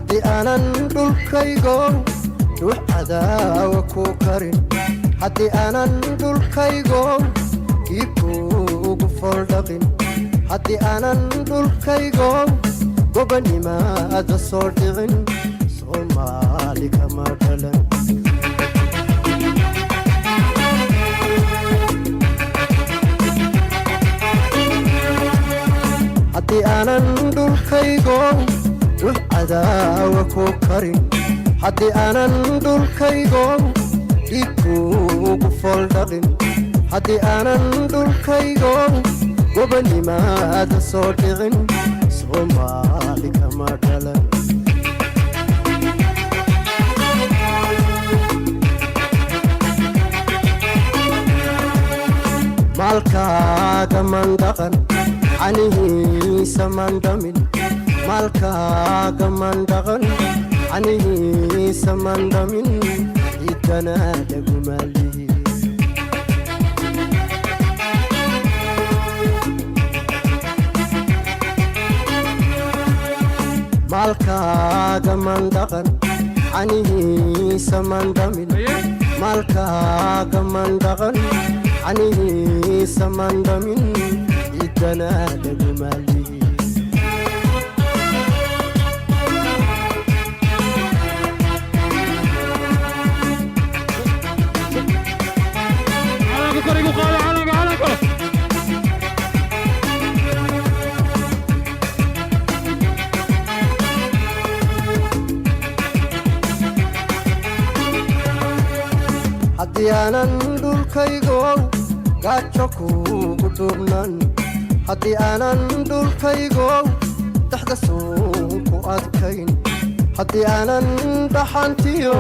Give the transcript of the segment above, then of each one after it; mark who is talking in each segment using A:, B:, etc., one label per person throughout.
A: haddii aanan dhulkaygo ruux cadaawa ku karin haddii aanan dhulkaygo iibkuugu fooldhaqin haddii aanan dhulkaygo gobanimaada soo dhicin soomaali kama dhalan haddii aanan dhulkaygo ruux cadaawa ku karin haddii aanan dhulkaygo iibkuugu fooldhaqin haddii aanan dhulkaygo gobanimaada soo dhicin soomaali kama dhalan maalkaaga mandhaqan canihiisa mandhamin maalkaaga mandhaqan canihiisa mandhamin ciidana dhagumaalihi maalkaaga mandhaqan canihiisa mandhamin maalkaaga mandhaqan canihiisa mandhamin ciidana dhagumaalihi haddii aanan dhulkaygo gaajo kuugu dhuubnan haddii aanan dhulkaygo dhaxda suun ku adkayn haddii aanan dhaxantiyo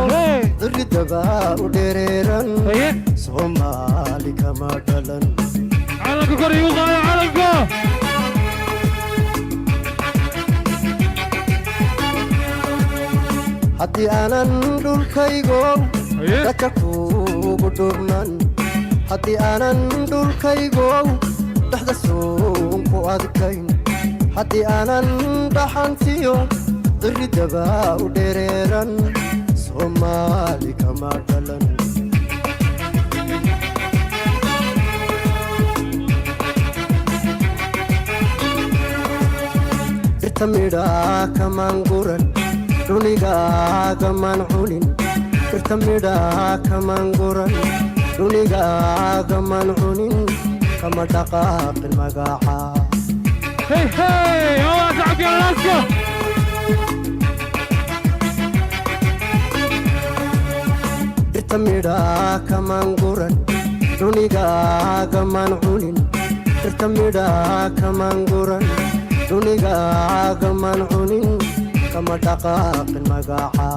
A: diridaba u dhereeran soomaali kama dhalan calanka kor igu qaada calanka haddii aanan dhulkaygo gaajo kuugu dhuubnan haddii aanan dhulkaygo dhaxda suun ku adkayn haddii aanan dhaxantiyo diridaba u dhereeran soomaali kama dhalan dhirta midhaa kamaan guran dhunigaaga maan cunin dhirta midhaa kamaan guran dhunigaaga maan cunin kama dhaqaaqin magaca hey hey هو تعبي راسك dhirta midhaa kamaan guran dhunigaaga maan cunin dhirta midhaa kamaan guran dhunigaaga maan cunin kama dhaqaaqin magaca